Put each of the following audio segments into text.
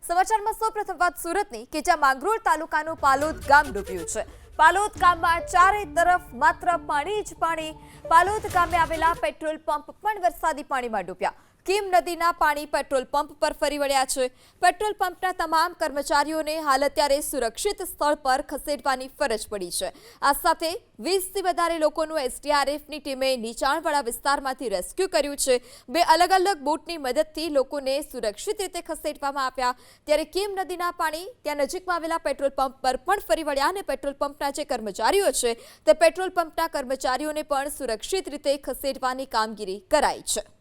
સમાચારમાં સૌપ્રથમ વાત સુરતની કે જ્યાં માંગરોળ તાલુકાનું પાલોદ ગામ ડૂબ્યું છે। પાલોદ ગામમાં ચારે તરફ માત્ર પાણી જ પાણી। પાલોદ ગામે આવેલા પેટ્રોલ પંપ પણ વરસાદી પાણીમાં ડૂબ્યા। કીમ નદીના પાણી પેટ્રોલ પંપ પર ફરી વળ્યા છે। પેટ્રોલ પંપના તમામ કર્મચારીઓને હાલ અત્યારે સુરક્ષિત સ્થળ પર ખસેડવાની ફરજ પડી છે। આ સાથે 20થી વધારે લોકોનું એસડીઆરએફની ટીમે નીચાણવાળા વિસ્તારમાંથી રેસ્ક્યુ કર્યું છે। બે અલગ અલગ બોટની મદદથી લોકોને સુરક્ષિત રીતે ખસેડવામાં આવ્યા। ત્યારે કીમ નદીના પાણી ત્યાં નજીકમાં આવેલા પેટ્રોલ પંપ પર પણ ફરી વળ્યા અને પેટ્રોલ પંપના જે કર્મચારીઓ છે તે પેટ્રોલ પંપના કર્મચારીઓને પણ સુરક્ષિત રીતે ખસેડવાની કામગીરી કરાઈ છે।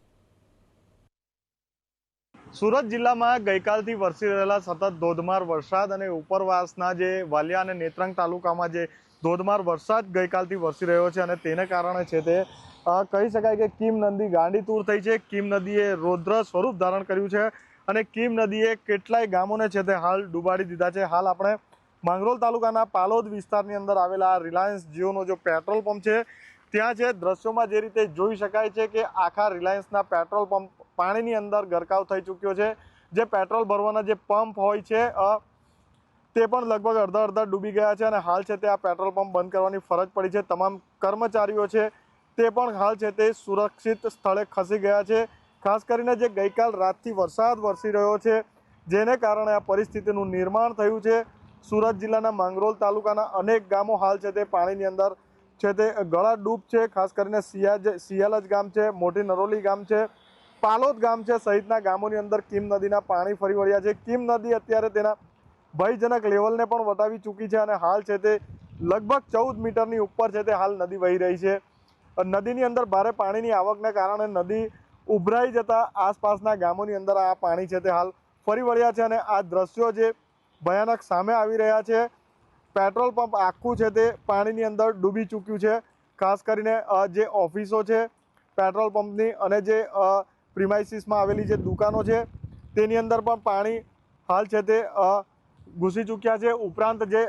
સુરત જિલ્લામાં ગઈકાલથી વરસી રહેલા સતત ધોધમાર વરસાદ અને ઉપરવાસના જે વાલિયા અને નેત્રંગ તાલુકામાં જે ધોધમાર વરસાદ ગઈકાલથી વરસી રહ્યો છે અને તેને કારણે છે તે કહી શકાય કે કીમ નદી ગાંડીતુર થઈ છે। કીમ નદીએ રૌદ્ર સ્વરૂપ ધારણ કર્યું છે અને કીમ નદીએ કેટલાય ગામોને છે તે હાલ ડૂબાડી દીધા છે। હાલ આપણે માંગરોળ તાલુકાના પાલોદ વિસ્તારની અંદર આવેલા રિલાયન્સ જીઓનો જો પેટ્રોલ પંપ છે ત્યાં છે દ્રશ્યોમાં જે રીતે જોઈ શકાય છે કે આખા રિલાયન્સના પેટ્રોલ પંપ પાણીની અંદર ગરકાવ થઈ ચૂક્યો છે। જે પેટ્રોલ ભરવાના જે પંપ હોય છે તે પણ લગભગ અડધા ડૂબી ગયા છે અને હાલ છે તે આ પેટ્રોલ પંપ બંધ કરવાની ફરજ પડી છે। તમામ કર્મચારીઓ છે તે પણ હાલ છે તે સુરક્ષિત સ્થળે ખસી ગયા છે। ખાસ કરીને જે ગઈકાલ રાતથી વરસાદ વરસી રહ્યો છે જેને કારણે આ પરિસ્થિતિનું નિર્માણ થયું છે। સુરત જિલ્લાના માંગરોળ તાલુકાના અનેક ગામો હાલ છે તે પાણીની અંદર છે તે ગળાડૂબ છે। ખાસ કરીને સિયાલજ ગામ છે, મોટી નરોલી ગામ છે, પાલોદ ગામ છે સહિતના ગામોની અંદર કીમ નદીના પાણી ફરી વળ્યા છે। કીમ નદી અત્યારે તેના ભયજનક લેવલને પણ વટાવી ચૂકી છે અને હાલ છે તે લગભગ 14 મીટરની ઉપર છે તે હાલ નદી વહી રહી છે। નદીની અંદર ભારે પાણીની આવકને કારણે નદી ઉભરાઈ જતા આસપાસના ગામોની અંદર આ પાણી છે તે હાલ ફરી વળ્યા છે અને આ દ્રશ્યો જે ભયાનક સામે આવી રહ્યા છે। પેટ્રોલ પંપ આખું છે તે પાણીની અંદર ડૂબી ચૂક્યું છે। ખાસ કરીને જે ઓફિસો છે પેટ્રોલ પંપની અને જે પ્રિમાઇસીસમાં આવેલી જે દુકાનો છે તેની અંદર પણ પાણી હાલ છે તે ઘૂસી ચૂક્યા છે। ઉપરાંત જે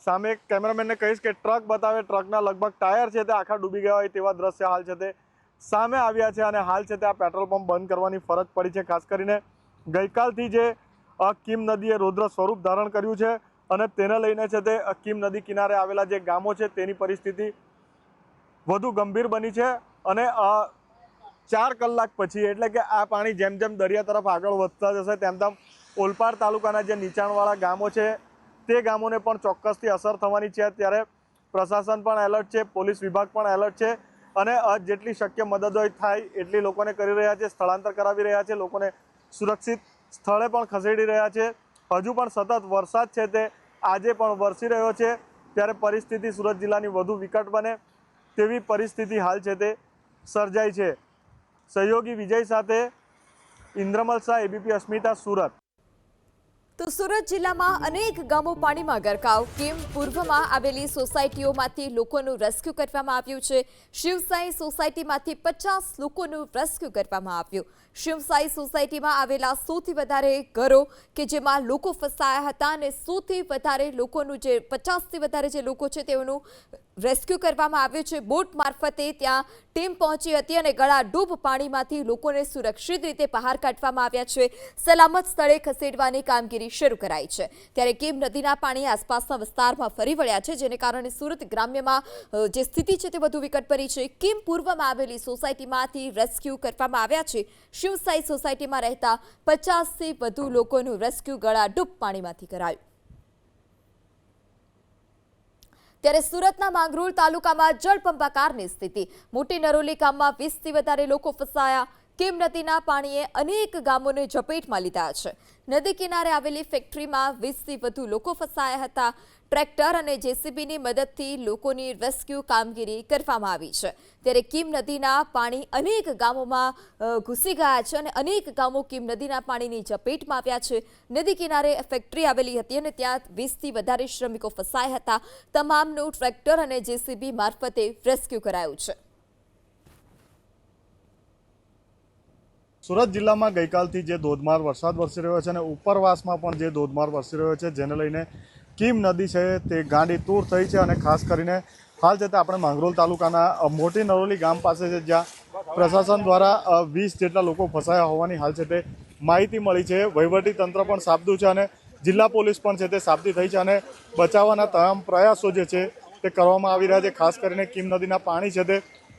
સામે કેમેરામેનને કહીશ કે ટ્રક બતાવે, ટ્રકના લગભગ ટાયર છે તે આખા ડૂબી ગયા હોય તેવા દ્રશ્ય હાલ છે તે સામે આવ્યા છે અને હાલ છે તે આ પેટ્રોલ પંપ બંધ કરવાની ફરજ પડી છે। ખાસ કરીને ગઈકાલથી જે કીમ નદીએ રૌદ્ર સ્વરૂપ ધારણ કર્યું છે અને તેને લઈને છે તે કીમ નદી કિનારે આવેલા જે ગામો છે તેની પરિસ્થિતિ વધુ ગંભીર બની છે અને 4 કલાક પછી એટલે કે આ પાણી જેમ જેમ દરિયા તરફ આગળ વધતા જશે તેમ તેમ ઓલપાડ તાલુકાના જે નીચાણવાળા ગામો છે તે ગામોને પણ ચોક્કસથી અસર થવાની છે। ત્યારે પ્રશાસન પણ એલર્ટ છે, પોલીસ વિભાગ પણ એલર્ટ છે અને જેટલી શક્ય મદદ હોય થાય એટલી લોકોને કરી રહ્યા છે, સ્થળાંતર કરાવી રહ્યા છે, લોકોને સુરક્ષિત સ્થળે પણ ખસેડી રહ્યા છે। હજુ પણ સતત વરસાદ છે તે આજે પણ વરસી રહ્યો છે ત્યારે પરિસ્થિતિ સુરત જિલ્લાની વધુ વિકટ બને તેવી પરિસ્થિતિ હાલ છે તે સર્જાઈ છે। સહયોગી વિજય સાથે ઇન્દ્રમલ શાહ, એબીપી અસ્મિતા, સુરત। તો સુરત જિલ્લામાં અનેક ગામો પાણીમાં ગરકાવ। કીમ પૂર્વમાં આવેલી સોસાયટીઓમાંથી લોકોનું રેસ્ક્યુ કરવામાં આવ્યું છે। શિવસાઈ સોસાયટીમાંથી 50 લોકોનું રેસ્ક્યુ કરવામાં આવ્યું। શિવસાઈ સોસાયટીમાં આવેલા 100થી વધારે ઘરો કે જેમાં લોકો ફસાયા હતા અને 100થી વધારે લોકોનું જે 50થી વધારે જે લોકો છે તેઓનું રેસ્ક્યુ કરવામાં આવ્યું છે। બોટ મારફતે ત્યાં ટીમ પહોંચી હતી અને ગળાડૂબ પાણીમાંથી લોકોને સુરક્ષિત રીતે બહાર કાઢવામાં આવ્યા છે। સલામત સ્થળે ખસેડવાની કામગીરી શરૂ કરાઈ છે। ત્યારે કીમ નદીના પાણી આસપાસના વિસ્તારમાં ફરી વળ્યા છે જેને કારણે સુરત ગ્રામ્યમાં જે સ્થિતિ છે તે વધુ વિકટ બની છે। કીમ પૂર્વમાં આવેલી સોસાયટીમાંથી રેસ્ક્યુ કરવામાં આવ્યા છે। શિવસાઈ સોસાયટીમાં રહેતા 50થી વધુ લોકોનું રેસ્ક્યુ ગળાડૂબ પાણીમાંથી કરાયું। ત્યારે સુરતના માંગરોળ તાલુકામાં જળબંબાકારની સ્થિતિ। મોટી નરોલી ગામમાં 20થી વધારે લોકો ફસાયા। કીમ નદીના પાણીએ અનેક ગામોને ઝપેટમાં લીધા છે। નદી કિનારે આવેલી ફેક્ટરીમાં 20થી વધુ લોકો ફસાયા હતા। ટ્રેક્ટર અને જેસીબીની મદદથી લોકોની રેસ્ક્યુ કામગીરી કરવામાં આવી છે। ત્યારે કીમ નદીના પાણી અનેક ગામોમાં ઘૂસી ગયા છે અને અનેક ગામો કીમ નદીના પાણીની ઝપેટમાં આવ્યા છે। નદી કિનારે ફેક્ટરી આવેલી હતી અને ત્યાં 20થી વધારે શ્રમિકો ફસાયા હતા। તમામનું ટ્રેક્ટર અને જેસીબી મારફતે રેસ્ક્યુ કરાયું છે। સુરત જિલ્લામાં ગઈકાલથી જે ધોધમાર વરસાદ વરસી રહ્યો છે અને ઉપરવાસમાં પણ જે ધોધમાર વરસી રહ્યો છે જેને લઈને કીમ નદી છે તે ગાંડીતુર થઈ છે અને ખાસ કરીને હાલ છે તે આપણે માંગરોળ તાલુકાના મોટી નરોલી ગામ પાસે છે જ્યાં પ્રશાસન દ્વારા 20 જેટલા લોકો ફસાયા હોવાની હાલ છે તે માહિતી મળી છે. વહીવટી તંત્ર પણ સાબદું છે અને જિલ્લા પોલીસ પણ છે તે સાબદી થઈ છે અને બચાવવાના તમામ પ્રયાસો જે છે તે કરવામાં આવી રહ્યા છે. ખાસ કરીને કીમ નદીના પાણી છે તે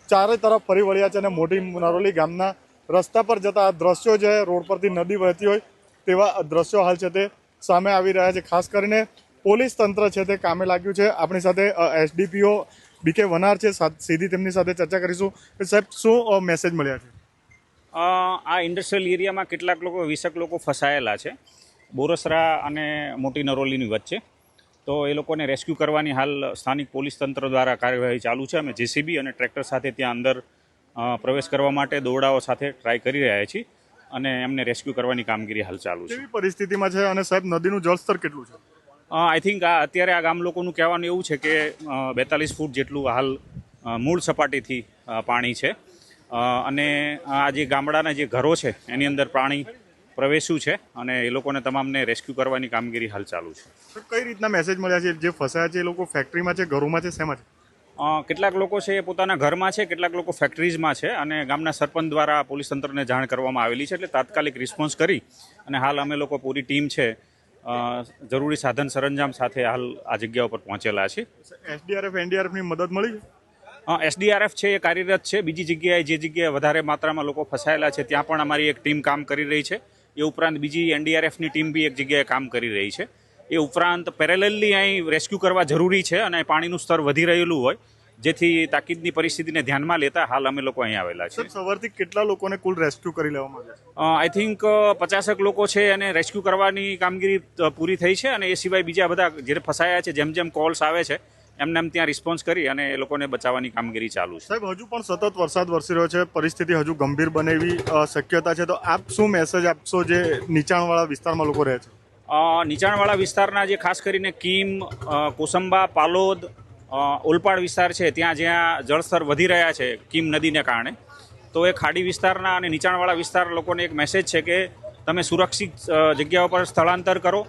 ચારે તરફ ફરી વળ્યા છે અને મોટી નરોલી ગામના રસ્તા પર જતા દ્રશ્યો છે, રોડ પરથી નદી વહેતી હોય તેવા દ્રશ્યો હાલ છે તે સામે આવી રહ્યા છે. ખાસ કરીને પોલીસ તંત્ર છે તે કામે લાગ્યું છે. આપણી સાથે એસડીપીઓ બીકે વનાર છે, સીધી તેમની સાથે ચર્ચા કરીશું. સાહેબ, શું મેસેજ મળ્યા છે? આ ઇન્ડસ્ટ્રીયલ એરિયામાં કેટલાક લોકો 20 લોકો ફસાયેલા છે બોરસરા અને મોટી નરોલીની વચ્ચે. તો એ લોકોને રેસ્ક્યુ કરવાની હાલ સ્થાનિક પોલીસ તંત્ર દ્વારા કાર્યવાહી ચાલુ છે. અમે જેસીબી અને ટ્રેક્ટર સાથે ત્યાં અંદર પ્રવેશ કરવા માટે દોરડાઓ સાથે ટ્રાય કરી રહ્યા છીએ અને એમને રેસ્ક્યુ કરવાની કામગીરી હાલ ચાલુ છે. કેવી પરિસ્થિતિમાં છે અને સાહેબ નદીનું જળસ્તર કેટલું છે? આઈ થિંક અત્યારે આ ગામ લોકોનું કહેવાનું એવું છે કે 42 ફૂટ જેટલું હાલ મૂળ સપાટીથી પાણી છે અને આ જે ગામડાના જે ઘરો છે એની અંદર પાણી પ્રવેશ્યું છે અને એ લોકોને તમામને રેસ્ક્યુ કરવાની કામગીરી હાલ ચાલુ છે. કઈ રીતના મેસેજ મળ્યા છે? જે ફસાયા છે એ લોકો ફેક્ટરીમાં છે, ઘરોમાં છે, શેમાં છે? કેટલાક લોકો છે એ પોતાના ઘરમાં છે, કેટલાક લોકો ફેક્ટરીઝમાં છે અને ગામના સરપંચ દ્વારા પોલીસ તંત્રને જાણ કરવામાં આવેલી છે. એટલે તાત્કાલિક રિસ્પોન્સ કરી અને હાલ અમે લોકો પૂરી ટીમ છે જરૂરી સાધન સરંજામ સાથે હાલ આ જગ્યા ઉપર પહોંચેલા છે. એસડીઆરએફ એનડીઆરએફની મદદ મળી છે? એસડીઆરએફ છે એ કાર્યરત છે. બીજી જગ્યાએ જે જગ્યાએ વધારે માત્રામાં લોકો ફસાયેલા છે ત્યાં પણ અમારી એક ટીમ કામ કરી રહી છે. એ ઉપરાંત બીજી એનડીઆરએફની ટીમ બી એક જગ્યાએ કામ કરી રહી છે. એ ઉપરાંત પેરેલલી અહીં રેસ્ક્યુ કરવા જરૂરી છે અને પાણીનું સ્તર વધી રહેલું હોય જેથી તાકીદની પરિસ્થિતિને ધ્યાનમાં લેતા હાલ અમે લોકો અહીં આવેલા છે. સવારથી કેટલા લોકોને કુલ રેસ્ક્યુ કરી લેવામાં આવ્યા? આઈ થિંક 50 લોકો છે અને રેસ્ક્યુ કરવાની કામગીરી પૂરી થઈ છે અને એ સિવાય બીજા બધા જે ફસાયા છે જેમ જેમ કોલ્સ આવે છે એમને એમ ત્યાં રિસ્પોન્સ કરી અને એ લોકોને બચાવવાની કામગીરી ચાલુ છે. સાહેબ, હજુ પણ સતત વરસાદ વરસી રહ્યો છે, પરિસ્થિતિ હજુ ગંભીર બને એવી શક્યતા છે. તો આપ શું મેસેજ આપશો જે નીચાણવાળા વિસ્તારમાં લોકો રહે છે? નીચાણવાળા વિસ્તારના જે ખાસ કરીને કીમ, કોસંબા, પાલોદ, ઓલપાડ વિસ્તાર છે ત્યાં જ્યાં જળસ્તર વધી રહ્યા છે કીમ નદીને કારણે, તો એ ખાડી વિસ્તારના અને નીચાણવાળા વિસ્તાર લોકોને એક મેસેજ છે કે તમે સુરક્ષિત જગ્યાઓ પર સ્થળાંતર કરો.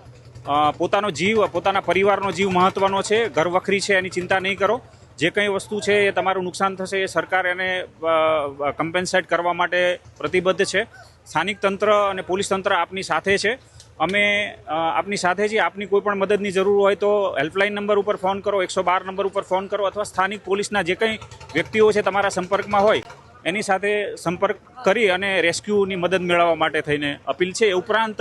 પોતાનો જીવ, પોતાના પરિવારનો જીવ મહત્ત્વનો છે. ઘર વખરી છે એની ચિંતા નહીં કરો. જે કંઈ વસ્તુ છે એ તમારું નુકસાન થશે એ સરકાર એને કમ્પેન્સેટ કરવા માટે પ્રતિબદ્ધ છે. સ્થાનિક તંત્ર અને પોલીસ તંત્ર આપની સાથે છે. અમે આપની સાથે છીએ. આપની કોઈ પણ મદદની જરૂર હોય તો હેલ્પલાઇન નંબર ઉપર ફોન કરો, 112 નંબર ઉપર ફોન કરો અથવા સ્થાનિક પોલીસના જે કંઈ વ્યક્તિઓ છે તમારા સંપર્કમાં હોય એની સાથે સંપર્ક કરી અને રેસ્ક્યુની મદદ મેળવવા માટે થઈને અપીલ છે. એ ઉપરાંત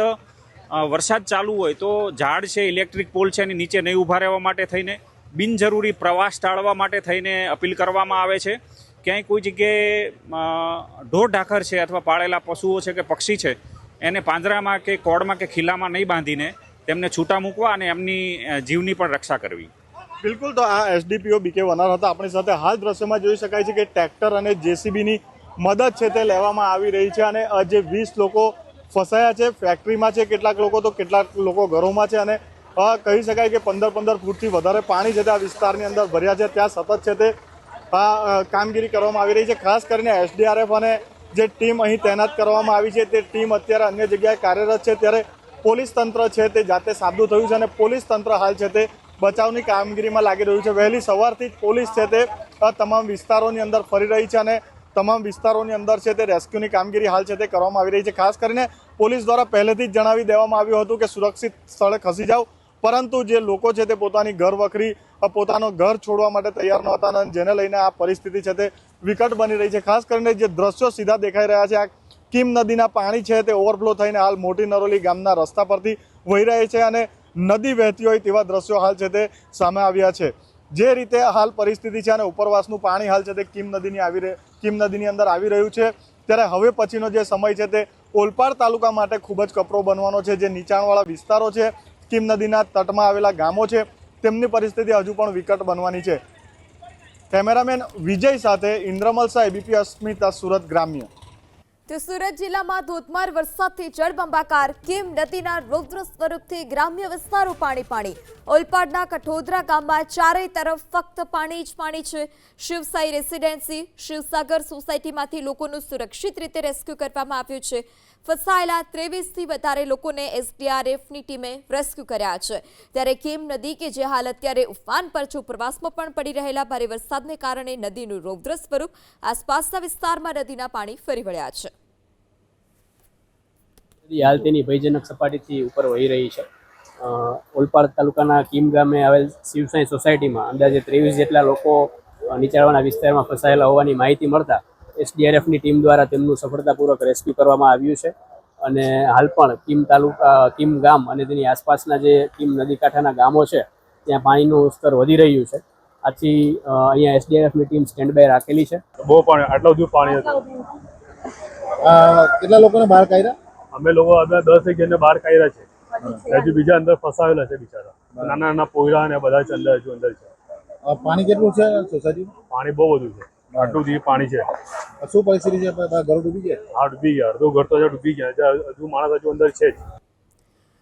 વરસાદ ચાલુ હોય તો ઝાડ છે, ઇલેક્ટ્રિક પોલ છે એની નીચે નહીં ઊભા રહેવા માટે થઈને, બિનજરૂરી પ્રવાસ ટાળવા માટે થઈને અપીલ કરવામાં આવે છે. ક્યાંય કોઈ જગ્યાએ ઢોર ઢાખર છે અથવા પાળેલા પશુઓ છે કે પક્ષી છે એને પાંજરામાં કે કોડમાં કે ખીલામાં નહીં બાંધીને તેમને છૂટા મૂકવા અને એમની જીવની પણ રક્ષા કરવી. બિલકુલ. તો આ એસડીપીઓ બીકે વનાર હતા આપણી સાથે. હાલ દ્રશ્યમાં જોઈ શકાય છે કે ટ્રેક્ટર અને જેસીબીની મદદ છે તે લેવામાં આવી રહી છે અને જે 20 લોકો ફસાયા છે ફેક્ટરીમાં છે, કેટલાક લોકો તો કેટલાક લોકો ઘરોમાં છે અને કહી શકાય કે 15 ફૂટથી વધારે પાણી છે તે આ વિસ્તારની અંદર ભર્યા છે. ત્યાં સતત છે તે કામગીરી કરવામાં આવી રહી છે. ખાસ કરીને એસડીઆરએફ અને જે ટીમ અહીં તૈનાત કરવામાં આવી છે તે ટીમ અત્યારે અન્ય જગ્યાએ કાર્યરત છે. ત્યારે પોલીસ તંત્ર છે તે જાતે સાબદું થયું છે અને પોલીસ તંત્ર હાલ છે તે બચાવની કામગીરીમાં લાગી રહ્યું છે. વહેલી સવારથી જ પોલીસ છે તે તમામ વિસ્તારોની અંદર ફરી રહી છે અને તમામ વિસ્તારોની અંદર છે તે રેસ્ક્યુની કામગીરી હાલ છે તે કરવામાં આવી રહી છે. ખાસ કરીને પોલીસ દ્વારા પહેલેથી જ જણાવી દેવામાં આવ્યું હતું કે સુરક્ષિત સ્થળે ખસી જાઓ, પરંતુ જે લોકો છે તે પોતાની ઘર વખરી, પોતાનું ઘર છોડવા માટે તૈયાર નહોતા અને જેને લઈને આ પરિસ્થિતિ છે તે વિકટ બની રહી છે. ખાસ કરીને જે દ્રશ્યો સીધા દેખાઈ રહ્યા છે, આ કીમ નદીના પાણી છે તે ઓવરફ્લો થઈને હાલ મોટી નરોલી ગામના રસ્તા પરથી વહી રહી છે અને નદી વહેતી હોય તેવા દ્રશ્યો હાલ છે તે સામે આવ્યા છે. જે રીતે હાલ પરિસ્થિતિ છે અને ઉપરવાસનું પાણી હાલ છે તે કીમ નદીની અંદર આવી રહ્યું છે, ત્યારે હવે પછીનો જે સમય છે તે ઓલપાડ તાલુકા માટે ખૂબ જ કપરો બનવાનો છે. જે નીચાણવાળા વિસ્તારો છે, કીમ નદીના તટમાં આવેલા ગામો છે, તેમની પરિસ્થિતિ હજુ પણ વિકટ બનવાની છે. કેમેરામેન વિજય સાથે ઇન્દ્રમલ શાહ, એબીપી અસ્મિતા, સુરત ગ્રામ્ય. તો સુરત જિલ્લામાં ધોધમાર વરસાદથી જળબંબાકાર, કીમ નદીના રૌદ્ર સ્વરૂપથી ગ્રામ્ય વિસ્તારો પાણી. ઓલપાડના કઠોદરા ગામમાં ચારેય તરફ ફક્ત પાણી જ પાણી છે. શિવસાઈ રેસિડેન્સી, શિવસાગર સોસાયટીમાંથી લોકોનું સુરક્ષિત રીતે રેસ્ક્યુ કરવામાં આવ્યું છે. ફસાયેલા 23થી વધારે લોકોને એસડીઆરએફની ટીમે રેસ્ક્યુ કર્યા છે. ત્યારે કીમ નદી કે જે હાલ અત્યારે ઉફાન પર છે, ઉપરવાસમાં પણ પડી રહેલા ભારે વરસાદને કારણે નદીનું રૌદ્ર સ્વરૂપ, આસપાસના વિસ્તારમાં નદીના પાણી ફરી વળ્યા છે. નદી હાલ તેની ભયજનક સપાટીથી ઉપર વહી રહી છે. ઓલપાડ તાલુકાના કીમ ગામે આવેલ શિવસાઈ સોસાયટીમાં અંદાજે 23 જેટલા લોકો નીચાણવાળા વિસ્તારમાં ફસાયેલા હોવાની માહિતી મળતા એસડીઆરએફની ટીમ દ્વારા તેમનું સફળતાપૂર્વક રેસ્ક્યુ કરવામાં આવ્યું છે. અને હાલ પણ કીમ ગામ અને તેની આસપાસના જે કીમ નદી કાંઠાના ગામો છે ત્યાં પાણીનું સ્તર વધી રહ્યું છે. આથી અહીંયા એસડીઆરએફની ટીમ સ્ટેન્ડ બાય રાખેલી છે. બહુ પાણી, આટલું બધું પાણી હતું. કેટલા લોકોને બહાર કાઢ્યા? અમે લોકો અંદર 10 એક જણને બહાર કાઢ્યા છે. હજુ બીજા અંદર ફસાયેલા છે બિચારા. નાના નાના પોયરા ને બધા જ અંદર છે. પાણી કેટલું છે સોસાયટીમાં? પાણી બહુ બધું છે. આટલું બધું પાણી છે. શું પરિસ્થિતિ છે? ઘર ડૂબી ગયા? હા, ડૂબી ગયા. અડધો ઘર તો ડૂબી ગયા. હજુ માણસ હજુ અંદર છે જ.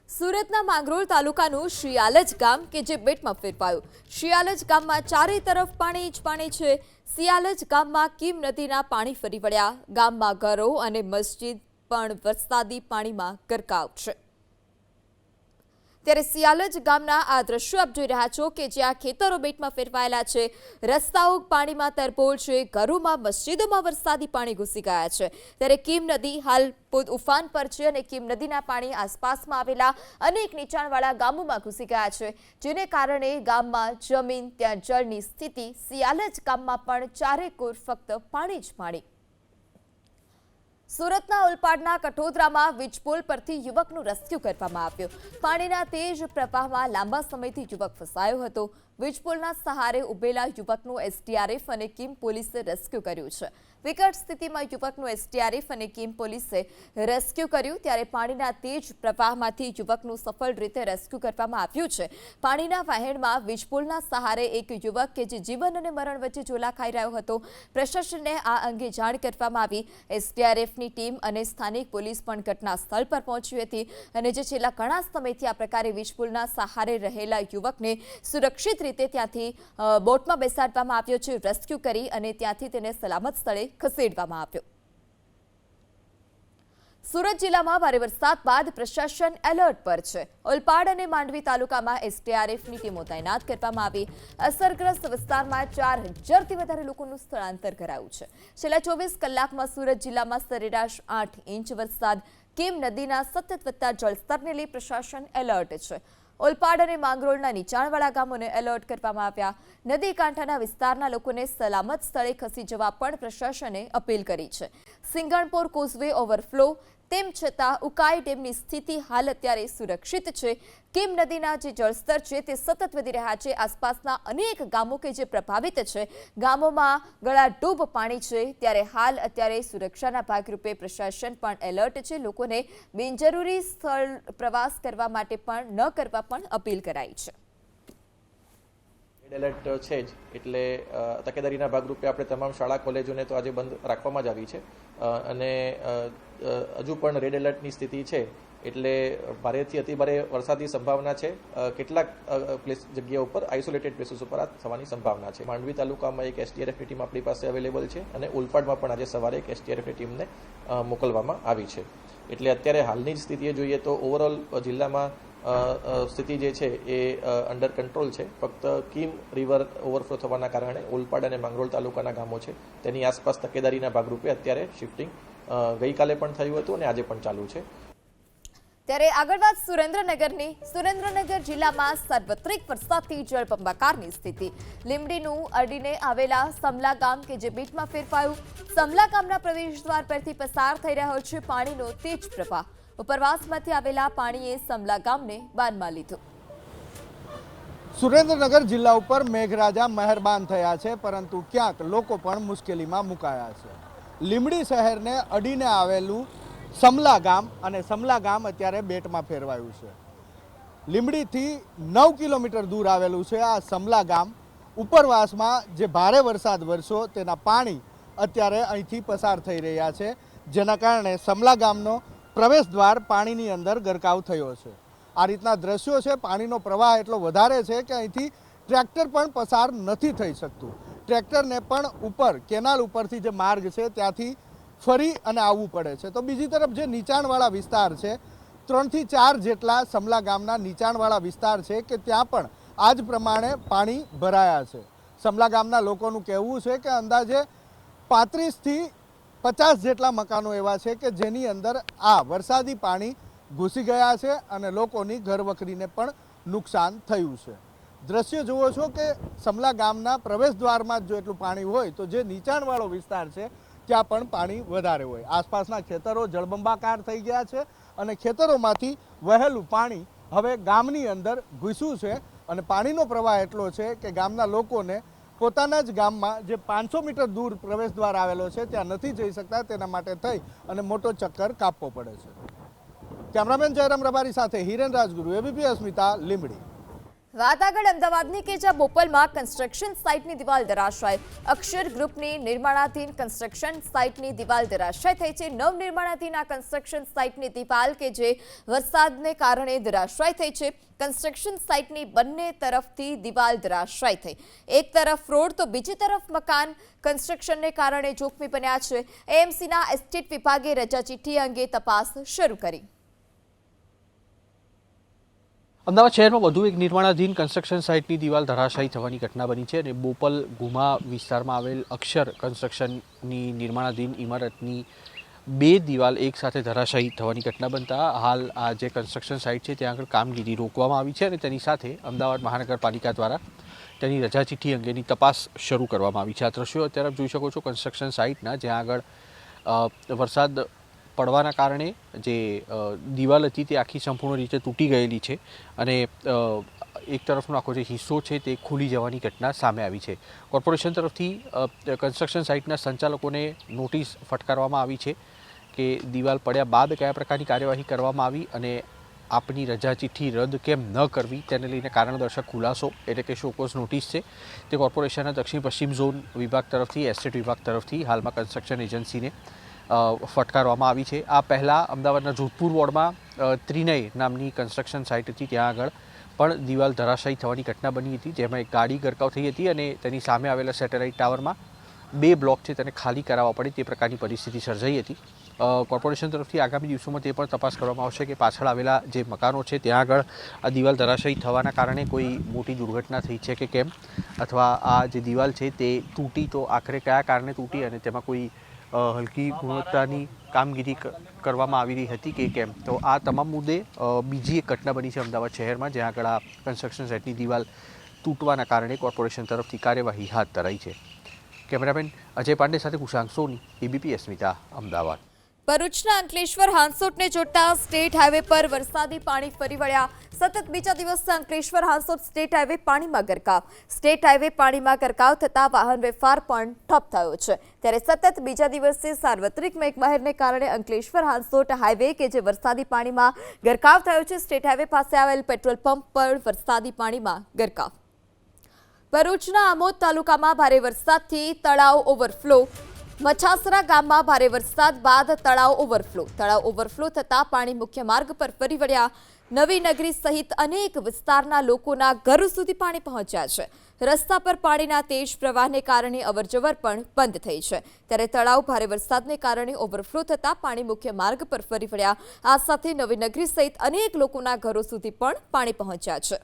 સુરતના માંગરોળ તાલુકાનું શિયાલજ ગામ કે જે બેટમાં ફેરવાયું. શિયાલજ ગામમાં ચારે તરફ પાણી જ પાણી છે. શિયાલજ ગામમાં કીમ નદીના પાણી ફરી વળ્યા. ગામમાં ઘરો અને મસ્જિદ પણ વરસાદી પાણીમાં ગરકાવ છે. ત્યારે શિયાલજ ગામના આ દ્રશ્યો આપ જોઈ રહ્યા છો કે જ્યાં ખેતરો બેટમાં ફેરવાયેલા છે, રસ્તાઓ પાણીમાં તરબોળ છે, ઘરોમાં મસ્જિદોમાં વરસાદી પાણી ઘૂસી ગયા છે. ત્યારે કીમ નદી હાલ ઉફાન પર છે અને કીમ નદીના પાણી આસપાસમાં આવેલા અનેક નીચાણવાળા ગામોમાં ઘૂસી ગયા છે, જેને કારણે ગામમાં જમીન ત્યાં જળની સ્થિતિ. શિયાલજ ગામમાં પણ ચારેકોર ફક્ત પાણી જ પાણી. સુરતના ઓલપાડના કઠોદરામાં વીજપોલ પરથી યુવકનું રેસ્ક્યુ કરવામાં આવ્યું. પાણીના તેજ પ્રવાહમાં લાંબા સમયથી યુવક ફસાયો હતો. વીજપોલના સહારે ઉભેલા યુવકનું એસડીઆરએફ અને કીમ પોલીસે રેસ્ક્યુ કર્યું છે. વિકટ સ્થિતિમાં યુવકનું એસડીઆરએફ અને કીમ પોલીસે રેસ્ક્યુ કર્યું. ત્યારે પાણીના તેજ પ્રવાહમાંથી યુવકનું સફળ રીતે રેસ્ક્યુ કરવામાં આવ્યું છે. પાણીના વહેણમાં વીજપોલના સહારે એક યુવક કે જે જીવન અને મરણ વચ્ચે ઝોલા ખાઈ રહ્યો હતો. પ્રશાસનને આ અંગે જાણ કરવામાં આવી. એસડીઆરએફની ટીમ અને સ્થાનિક પોલીસ પણ ઘટના સ્થળ પર પહોંચી હતી અને જે છેલ્લા ઘણા સમયથી આ પ્રકારે વીજપોલના સહારે રહેલા યુવકને સુરક્ષિત રીતે ત્યાંથી બોટમાં બેસાડવામાં આવ્યો છે. રેસ્ક્યુ કરી અને ત્યાંથી તેને સલામત સ્થળે ખસેડવામાં આવ્યો. સુરત જિલ્લામાં ભારે વરસાદ બાદ પ્રશાસન એલર્ટ પર છે. ઓલપાડ અને માંડવી તાલુકામાં એસડીઆરએફની ટીમો તૈનાત કરવામાં આવી. અસરગ્રસ્ત વિસ્તારમાં 4000થી વધારે લોકોનું સ્થળાંતર કરાયું છે. છેલ્લા 24 કલાકમાં સુરત જિલ્લામાં સરેરાશ 8 ઇંચ વરસાદ. કીમ નદીના સતત વધતા જળસ્તરને લઈ પ્રશાસન એલર્ટ છે. ઓલપાડ અને માંગરોળના નીચાણવાળા ગામોને એલર્ટ કરવામાં આવ્યા. નદી કાંઠાના વિસ્તારના લોકોને સલામત સ્થળે ખસી જવા પણ પ્રશાસને અપીલ કરી છે. સિંગણપોર કોઝવે ઓવરફ્લો, તેમ છતાં ઉકાઈ ડેમની સ્થિતિ હાલ અત્યારે સુરક્ષિત છે. કીમ નદીના જે જળસ્તર છે તે સતત વધી રહ્યા છે. આસપાસના અનેક ગામો કે જે પ્રભાવિત છે, ગામોમાં ગળાડૂબ પાણી છે. ત્યારે હાલ અત્યારે સુરક્ષાના ભાગરૂપે પ્રશાસન પણ એલર્ટ છે. લોકોને બિનજરૂરી સ્થળ પ્રવાસ કરવા માટે પણ ન કરવા પણ અપીલ કરાઈ છે. રેડ એલર્ટ છે જ, એટલે તકેદારીના ભાગરૂપે આપણે તમામ શાળા કોલેજોને તો આજે બંધ રાખવામાં જ આવી છે અને હજુ પણ રેડ એલર્ટની સ્થિતિ છે. એટલે ભારેથી અતિભારે વરસાદની સંભાવના છે. કેટલાક જગ્યા ઉપર આઇસોલેટેડ પ્લેસીસ ઉપર આ થવાની સંભાવના છે. માંડવી તાલુકામાં એક એસડીઆરએફની ટીમ આપણી પાસે અવેલેબલ છે અને ઓલપાડમાં પણ આજે સવારે એક એસડીઆરએફની ટીમને મોકલવામાં આવી છે. એટલે અત્યારે હાલની જ સ્થિતિએ જોઈએ તો ઓવરઓલ જિલ્લામાં સ્થિતિ જે છે એ અંડર કંટ્રોલ છે. ફક્ત કીમ રિવર ઓવરફ્લો થવાના કારણે ઓલપાડ અને માંગરોળ તાલુકાના ગામો છે તેની આસપાસ તકેદારીના ભાગરૂપે અત્યારે શિફ્ટિંગ ગઈકાલે પણ થયું હતું અને આજે પણ ચાલુ છે. ત્યારે આગળ વાત સુરેન્દ્રનગરની. સુરેન્દ્રનગર જિલ્લામાં સાર્વત્રિક વરસાદથી જળબંબાકારની સ્થિતિ. લીંબડીનું અડીને આવેલા સમલા ગામ કે જે બીટમાં ફેરવાયું. સમલા ગામના પ્રવેશદ્વાર પરથી પસાર થઈ રહ્યો છે પાણીનો તેજ પ્રવાહ. ઉપરવાસમાંથી આવેલા પાણીએ સમલા ગામને બાનમાં લીધું. સુરેન્દ્રનગર જિલ્લા ઉપર મેઘરાજા મહેરબાન થયા છે, પરંતુ ક્યાંક લોકો પણ મુશ્કેલીમાં મુકાયા છે. લીંબડી શહેરને અડીને આવેલું સમલા ગામ અને સમલા ગામ અત્યારે બેટમાં ફેરવાયું છે. લીંબડીથી 9 કિલોમીટર દૂર આવેલું છે આ સમલા ગામ. ઉપરવાસમાં જે ભારે વરસાદ વરસ્યો તેના પાણી અત્યારે અહીંથી પસાર થઈ રહ્યા છે, જેના કારણે સમલા ગામનો પ્રવેશ દ્વાર પાણીની અંદર ગરકાવ થયો છે. આ રીતના દ્રશ્યો છે. પાણીનો પ્રવાહ એટલો વધારે છે કે અહીંથી ટ્રેક્ટર પણ પસાર નથી થઈ શકતું. ટ્રેક્ટરને પણ ઉપર કેનાલ ઉપરથી જે માર્ગ છે ત્યાંથી ફરી અને આવવું પડે છે. તો બીજી તરફ જે નીચાણવાળા વિસ્તાર છે, 3 થી 4 જેટલા સમલા ગામના નીચાણવાળા વિસ્તાર છે કે ત્યાં પણ આ જ પ્રમાણે પાણી ભરાયા છે. સમલા ગામના લોકોનું કહેવું છે કે અંદાજે 35 થી 50 જેટલા મકાનો એવા છે કે જેની અંદર આ વરસાદી પાણી ઘૂસી ગયા છે અને લોકોની ઘરવખરીને પણ નુકસાન થયું છે. દ્રશ્ય જુઓ છો કે સમલા ગામના પ્રવેશ દ્વારમાં જ જો એટલું પાણી હોય તો જે નીચાણવાળો વિસ્તાર છે ત્યાં પણ પાણી વધારે હોય. આસપાસના ખેતરો જળબંબાકાર થઈ ગયા છે અને ખેતરોમાંથી વહેલું પાણી હવે ગામની અંદર ઘૂસ્યું છે અને પાણીનો પ્રવાહ એટલો છે કે ગામના લોકોને પોતાના જ ગામમાં જે 500 મીટર દૂર પ્રવેશ દ્વાર આવેલો છે ત્યાં નથી જઈ શકતા. તેના માટે થઈ અને મોટો ચક્કર કાપવો પડે છે. કેમેરામેન જયરામ રબારી સાથે હિરેન રાજગુરુ, એબીપી અસ્મિતા, લીંબડી. વાત આગળ અમદાવાદની કે જ્યાં બોપલમાં કન્સ્ટ્રક્શન સાઇટની દિવાલ ધરાશાય. અક્ષર ગ્રુપની નિર્માણાધીન કન્સ્ટ્રક્શન સાઇટની દિવાલ ધરાશાય થઈ છે. નવનિર્માણાધીન આ કન્સ્ટ્રક્શન સાઇટની દિવાલ કે જે વરસાદને કારણે ધરાશાય થઈ છે. કન્સ્ટ્રક્શન સાઇટની બંને તરફથી દિવાલ ધરાશાય થઈ. એક તરફ રોડ તો બીજી તરફ મકાન કન્સ્ટ્રક્શનને કારણે જોખમી બન્યા છે. એએમસીના એસ્ટેટ વિભાગે રજા ચિઠ્ઠી અંગે તપાસ શરૂ કરી. અમદાવાદ શહેરમાં વધુ એક નિર્માણાધીન કન્સ્ટ્રક્શન સાઇટની દિવાલ ધરાશાયી થવાની ઘટના બની છે અને બોપલ ગુમા વિસ્તારમાં આવેલ અક્ષર કન્સ્ટ્રક્શનની નિર્માણાધીન ઇમારતની 2 દિવાલ એક સાથે ધરાશાયી થવાની ઘટના બનતા હાલ આ જે કન્સ્ટ્રક્શન સાઇટ છે ત્યાં આગળ કામગીરી રોકવામાં આવી છે અને તેની સાથે અમદાવાદ મહાનગરપાલિકા દ્વારા તેની રજા ચિઠ્ઠી અંગેની તપાસ શરૂ કરવામાં આવી છે. આ દ્રશ્યો અત્યારે આપ જોઈ શકો છો કન્સ્ટ્રક્શન સાઇટના, જ્યાં આગળ વરસાદ પડવાના કારણે જે દિવાલ હતી તે આખી સંપૂર્ણ રીતે તૂટી ગયેલી છે અને એક તરફનો આખો જે હિસ્સો છે તે ખુલી જવાની ઘટના સામે આવી છે. કોર્પોરેશન તરફથી કન્સ્ટ્રક્શન સાઇટના સંચાલકોને નોટિસ ફટકારવામાં આવી છે કે દિવાલ પડ્યા બાદ કયા પ્રકારની કાર્યવાહી કરવામાં આવી અને આપની રજા ચિઠ્ઠી રદ કેમ ન કરવી તેને લઈને કારણદર્શક ખુલાસો એટલે કે શોકોઝ નોટિસ છે તે કોર્પોરેશનના દક્ષિણ પશ્ચિમ ઝોન વિભાગ તરફથી, એસ્ટેટ વિભાગ તરફથી હાલમાં કન્સ્ટ્રક્શન એજન્સીને ફટકારવામાં આવી છે. આ પહેલાં અમદાવાદના જોધપુર વોર્ડમાં ત્રિનય નામની કન્સ્ટ્રક્શન સાઇટ હતી, ત્યાં આગળ પણ દિવાલ ધરાશાયી થવાની ઘટના બની હતી, જેમાં એક ગાડી ગરકાવ થઈ હતી અને તેની સામે આવેલા સેટેલાઇટ ટાવરમાં 2 બ્લોક છે તેને ખાલી કરાવવા પડે તે પ્રકારની પરિસ્થિતિ સર્જાઈ હતી. કોર્પોરેશન તરફથી આગામી દિવસોમાં તે પણ તપાસ કરવામાં આવશે કે પાછળ આવેલા જે મકાનો છે ત્યાં આગળ આ દિવાલ ધરાશાયી થવાના કારણે કોઈ મોટી દુર્ઘટના થઈ છે કે કેમ, અથવા આ જે દિવાલ છે તે તૂટી તો આખરે કયા કારણે તૂટી અને તેમાં કોઈ હલકી ગુણવત્તાની કામગીરી કરવામાં આવી રહી હતી કે કેમ. તો આ તમામ મુદ્દે બીજી એક ઘટના બની છે અમદાવાદ શહેરમાં, જ્યાં આગળ આ કન્સ્ટ્રક્શન સાઇટની દિવાલ તૂટવાના કારણે કોર્પોરેશન તરફથી કાર્યવાહી હાથ ધરાઈ છે. કેમેરામેન અજય પાંડે સાથે કુશાંક સોની, એબીપી અસ્મિતા, અમદાવાદ. ભરૂચના અંકલેશ્વર હાંસોટને જોડતા સ્ટેટ હાઈવે પર વરસાદી પાણી ફરી વળ્યા. સતત બીજા દિવસે અંકલેશ્વર હાંસોટ સ્ટેટ હાઈવે પાણીમાં ગરકાવ. સ્ટેટ હાઈવે પાણીમાં ગરકાવ થતાં વાહન વ્યવહાર પણ ઠપ થયો છે. ત્યારે સતત બીજા દિવસે સાર્વત્રિક મેઘમહેરને કારણે અંકલેશ્વર હાંસોટ હાઈવે કે જે વરસાદી પાણીમાં ગરકાવ થયો છે. સ્ટેટ હાઈવે પાસે આવેલ પેટ્રોલ પંપ પર વરસાદી પાણીમાં ગરકાવ. ભરૂચના આમોદ તાલુકામાં ભારે વરસાદથી તળાવ ઓવરફ્લો. મછાસરા ગામમાં ભારે વરસાદ બાદ તળાવ ઓવરફ્લો થતાં પાણી મુખ્ય માર્ગ પર ફરી વળ્યા. નવી નગરી સહિત અનેક વિસ્તારના લોકોના ઘરો સુધી પાણી પહોંચ્યા છે. રસ્તા પર પાણીના તેજ પ્રવાહને કારણે અવરજવર પણ બંધ થઈ છે. ત્યારે તળાવ ભારે વરસાદને કારણે ઓવરફ્લો થતાં પાણી મુખ્ય માર્ગ પર ફરી વળ્યા. આ સાથે નવી નગરી સહિત અનેક લોકોના ઘરો સુધી પણ પાણી પહોંચ્યા છે.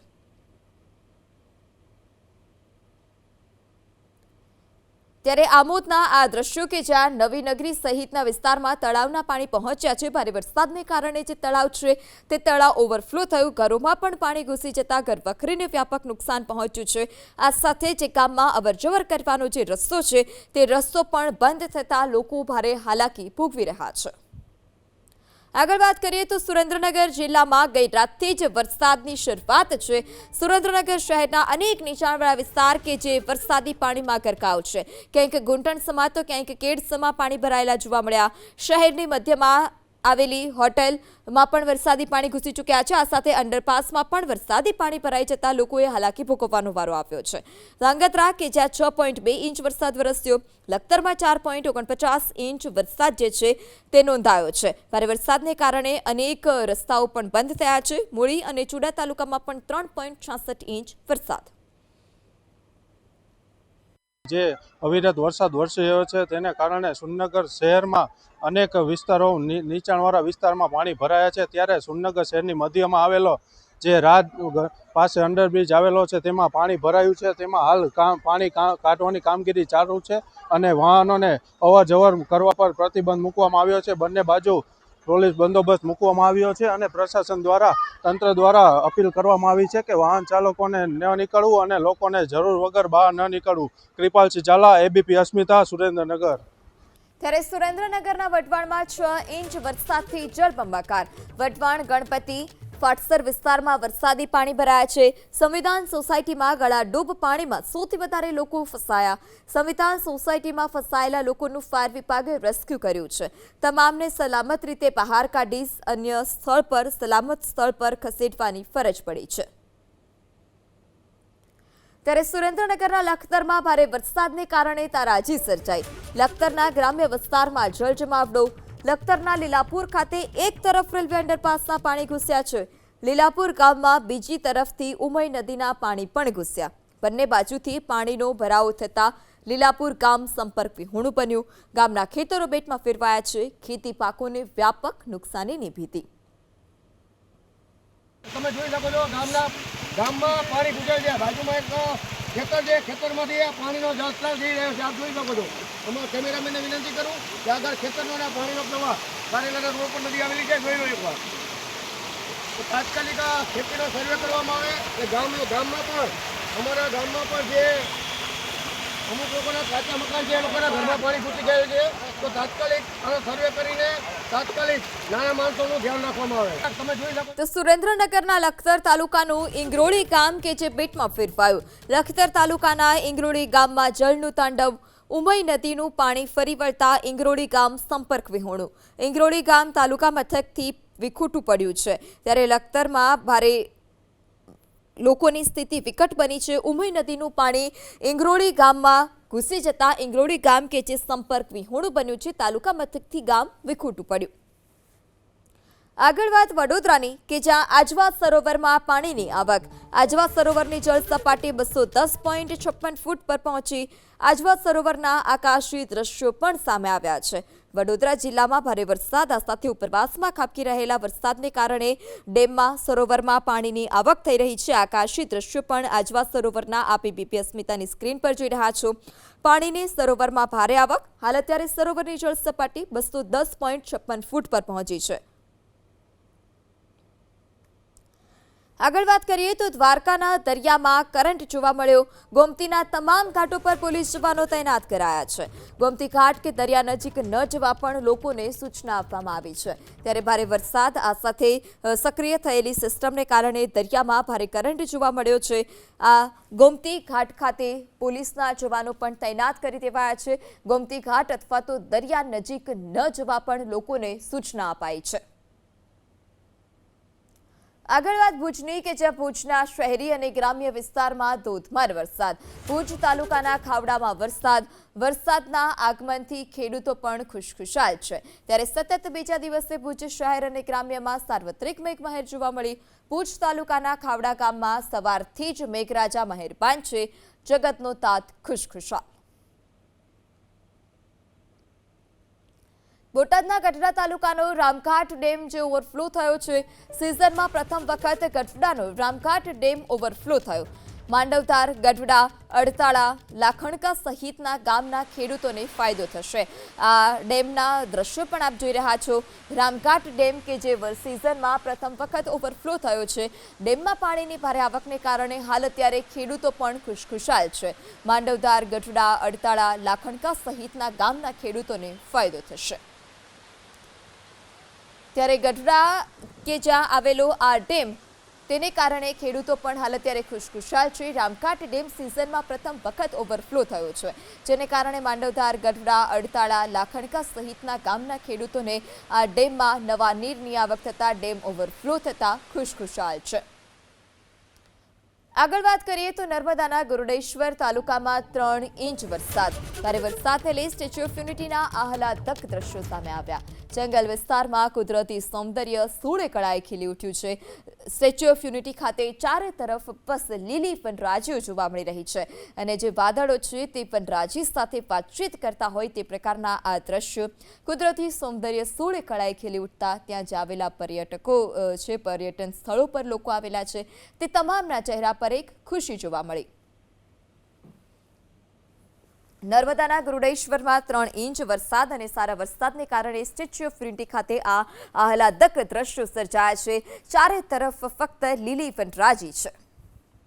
ત્યારે આમોદના આ દ્રશ્યો કે જ્યાં નવી નગરી સહિતના વિસ્તારમાં તળાવના પાણી પહોંચ્યા છે. ભારે વરસાદને કારણે જે તળાવ છે તે તળાવ ઓવરફ્લો થયું. ઘરોમાં પણ પાણી ઘૂસી જતા ઘરવખરીને વ્યાપક નુકસાન પહોંચ્યું છે. આ સાથે જે ગામમાં અવરજવર કરવાનો જે રસ્તો છે તે રસ્તો પણ બંધ થતા લોકો ભારે હાલાકી ભોગવી રહ્યા છે. આગળ વાત કરીએ તો સુરેન્દ્રનગર જિલ્લામાં ગઈ રાતથી જ વરસાદની શરૂઆત છે. સુરેન્દ્રનગર શહેરના અનેક નીચાણવાળા વિસ્તાર કે જે વરસાદી પાણીમાં ગરકાવ છે. ક્યાંક ઘૂંટણસમાં તો ક્યાંક કેડસમાં પાણી ભરાયેલા જોવા મળ્યા. શહેરની મધ્યમાં આવેલી હોટલમાં પણ વરસાદી પાણી ઘૂસી ચૂક્યા છે. આ સાથે અંડરપાસમાં પણ વરસાદી પાણી ભરાઈ જતા લોકોએ હાલાકી ભોગવવાનો વારો આવ્યો છે. ધાંગધ્રા કે જ્યાં 6.2 ઇંચ વરસાદ વરસ્યો, લખતરમાં 4.49 ઇંચ વરસાદ જે છે તે નોંધાયો છે. ભારે વરસાદને કારણે અનેક રસ્તાઓ પણ બંધ થયા છે. મૂળી અને ચુડા તાલુકામાં પણ 3.66 ઇંચ વરસાદ. જે અવિરત વરસાદ વરસી રહ્યો છે તેને કારણે સુરેન્દ્રનગર શહેરમાં અનેક વિસ્તારો નીચાણવાળા વિસ્તારમાં પાણી ભરાયા છે. ત્યારે સુરેન્દ્રનગર શહેરની મધ્યમાં આવેલો જે રાજ પાસે અંડરબ્રિજ આવેલો છે તેમાં પાણી ભરાયું છે. તેમાં હાલ પાણી કાઢવાની કામગીરી ચાલુ છે અને વાહનોને અવર જવર કરવા પર પ્રતિબંધ મૂકવામાં આવ્યો છે. બંને બાજુ પોલીસ બંદોબસ્ત મૂકવામાં આવ્યો છે અને પ્રશાસન દ્વારા તંત્ર દ્વારા અપીલ કરવામાં આવી છે કે વાહન ચાલકોને ન નીકળવું અને લોકોને જરૂર વગર બહાર ન નીકળવું. કૃપાલસિંહ ઝાલા, એબીપી અસ્મિતા, સુરેન્દ્રનગર. ત્યારે સુરેન્દ્રનગરના વઢવાણમાં 6 ઇંચ વરસાદથી જળબંબાકાર. વઢવાણ ગણપતિ ફાટસર વિસ્તારમાં વરસાદી પાણી ભરાયા છે. સંવિધાન સોસાયટીમાં ગળાડૂબ પાણીમાં સૌથી વધારે લોકો ફસાયા. સંવિધાન સોસાયટીમાં ફસાયેલા લોકોનું ફાયર વિભાગે રેસ્ક્યુ કર્યું છે. તમામને સલામત રીતે બહાર કાઢી અન્ય સ્થળ પર સલામત સ્થળ પર ખસેડવાની ફરજ પડી છે. ત્યારે સુરેન્દ્રનગરના લખતરમાં ભારે વરસાદને કારણે તારાજી સર્જાઈ. લખતરના ગ્રામ્ય વિસ્તારમાં જળજમાવડો. લખતરના લીલાપુર ખાતે એક તરફ રેલવે અંડરપાસના પાણી ઘૂસ્યા છે. લીલાપુર ગામમાં બીજી તરફથી ઉમઈ નદીના પાણી પણ ઘૂસ્યા. બંને બાજુથી પાણીનો ભરાવો થતા લીલાપુર ગામ સંપર્ક વિહોણું બન્યું. ગામના ખેતરો બેટમાં ફેરવાયા છે. ખેતી પાકોને વ્યાપક નુકસાનીની ભીતિ. તમે જોઈ શકો છો ગામમાં પાણી ઘૂસાય છે. બાજુમાં એક ખેતર છે, ખેતરમાંથી આ પાણીનો જળસ્તર જઈ રહ્યો છે. આપ જોઈ શકો છો. અમે કેમેરામેનને વિનંતી કરું કે આગળ ખેતરનો અને પાણીનો પ્રવાહ કારેલાના રોડ પર નદી આવેલી છે, જોઈ લો એકવાર. તો તાત્કાલિક આ ખેતીનો સર્વે કરવામાં આવે કે ગામમાં પણ અમારા ગામમાં પણ જે અમુક લોકોના કાચા મકાન છે એ લોકોના ઘરમાં પાણી ઘૂસી ગયું છે. તો તાત્કાલિક આનો સર્વે કરીને તાત્કાલિક નાના માણસોનું ધ્યાન રાખવામાં આવે. તમે જોઈ શકો. તો સુરેન્દ્રનગરના લખતર તાલુકાનું ઇંગરોળી ગામ કે જે બેટમાં ફેરવાયું. લખતર તાલુકાના ઇંગરોળી ગામમાં જળનું તાંડવ. ઉમઈ નદીનું પાણી ફરી વળતા ઇંગરોળી ગામ સંપર્ક વિહોણું. ઇંગરોળી ગામ તાલુકા મથકથી વિખૂટું પડ્યું છે. ત્યારે લખતરમાં ભારે લોકોની સ્થિતિ વિકટ બની છે. ઉમઈ નદીનું પાણી ઇંગરોળી ગામમાં ઘૂસી જતા ઇંગરોળી ગામ કે જે સંપર્ક વિહોણું બન્યું છે. તાલુકા મથકથી ગામ વિખૂટું પડ્યું. આગળ વાત વડોદરાની કે જ્યાં આજવા સરોવરમાં પાણીની આવક. આજવા સરોવરની જળ સપાટી 210.56 ફૂટ પર પહોંચી. આજવા સરોવરના આકાશી દ્રશ્યો પણ સામે આવ્યા છે. વડોદરા જિલ્લામાં ભારે વરસાદ સાથે ઉપરવાસમાં ખાબકી રહેલા વરસાદને કારણે ડેમમાં સરોવરમાં પાણીની આવક થઈ રહી છે. આકાશી દ્રશ્યો પણ આજવા સરોવરના આપ એબીપી અસ્મિતાની સ્ક્રીન પર જોઈ રહ્યા છો. પાણીની સરોવરમાં ભારે આવક. હાલ અત્યારે સરોવરની જળ સપાટી 210.56 ફૂટ પર પહોંચી છે. આગળ વાત કરીએ તો દ્વારકાના દરિયામાં કરંટ જોવા મળ્યો. ગોમતીના તમામ ઘાટો પર પોલીસ જવાનો તૈનાત કરાયા છે. ગોમતી ઘાટ કે દરિયા નજીક ન જવા પણ લોકોને સૂચના આપવામાં આવી છે. ત્યારે ભારે વરસાદ આ સાથે સક્રિય થયેલી સિસ્ટમને કારણે દરિયામાં ભારે કરંટ જોવા મળ્યો છે. આ ગોમતી ઘાટ ખાતે પોલીસના જવાનો પણ તૈનાત કરી દેવાયા છે. ગોમતી ઘાટ અથવા તો દરિયા નજીક ન જવા પણ લોકોને સૂચના અપાઈ છે. આગળ વાત ભુજની કે જ્યાં ભુજના શહેરી અને ગ્રામ્ય વિસ્તારમાં ધોધમાર વરસાદ. ભુજ તાલુકાના ખાવડામાં વરસાદના આગમનથી ખેડૂતો પણ ખુશખુશાલ છે. ત્યારે સતત બીજા દિવસે ભુજ શહેર અને ગ્રામ્યમાં સાર્વત્રિક મેઘમહેર જોવા મળી. ભુજ તાલુકાના ખાવડા ગામમાં સવારથી જ મેઘરાજા મહેરબાન છે. જગતનો તાત ખુશખુશાલ. બોટાદના ગઢડા તાલુકાનો રામઘાટ ડેમ જે ઓવરફ્લો થયો છે. સિઝનમાં પ્રથમ વખત ગઢડાનો રામઘાટ ડેમ ઓવરફ્લો થયો. માંડવધાર, ગઢડા, અડતાળા, લાખણકા સહિતના ગામના ખેડૂતોને ફાયદો થશે. આ ડેમના દ્રશ્યો પણ આપ જોઈ રહ્યા છો. રામઘાટ ડેમ કે જે સિઝનમાં પ્રથમ વખત ઓવરફ્લો થયો છે. ડેમમાં પાણીની ભારે આવકને કારણે હાલ અત્યારે ખેડૂતો પણ ખુશખુશાલ છે. માંડવધાર, ગઢડા, અડતાળા, લાખણકા સહિતના ગામના ખેડૂતોને ફાયદો થશે. ત્યારે ગઢડા કે જ્યાં આવેલો આ ડેમ તેને કારણે ખેડૂતો પણ હાલ અત્યારે ખુશખુશાલ છે. રામઘાટ ડેમ સિઝનમાં પ્રથમ વખત ઓવરફ્લો થયો છે, જેને કારણે માંડવધાર, ગઢડા, અડતાળા, લાખણકા સહિતના ગામના ખેડૂતોને આ ડેમમાં નવા નીરની આવક થતાં ડેમ ઓવરફ્લો થતાં ખુશખુશાલ છે. આગળ વાત કરીએ તો નર્મદાના ગરુડેશ્વર તાલુકામાં 3 ઇંચ વરસાદ. ભારે વરસાદને લઈ સ્ટેચ્યુ ઓફ યુનિટીના આહલાદક દ્રશ્યો સામે આવ્યા. જંગલ વિસ્તારમાં કુદરતી સૌંદર્ય સોળે કળાએ ખીલી ઉઠ્યું છે. સ્ટેચ્યુ ઓફ યુનિટી ખાતે ચારે તરફ બસ લીલી વનરાજીઓ જોવા મળી રહી છે અને જે વાદળો છે તે વનરાજી સાથે વાતચીત કરતા હોય તે પ્રકારના આ દ્રશ્યો. કુદરતી સૌંદર્ય સોળે કળાએ ખીલી ઉઠતા ત્યાં જે આવેલા પર્યટકો છે, પર્યટન સ્થળો પર લોકો આવેલા છે, તે તમામના ચહેરા પર એક ખુશી જોવા મળી. નર્મદાના ગરુડેશ્વરમાં 3 ઇંચ વરસાદ અને સારા વરસાદને કારણે સ્ટેચ્યુ ઓફ યુનિટી ખાતે આ આહલાદક દ્રશ્યો સર્જાયા છે. ચારે તરફ ફક્ત લીલી વનરાજી છે.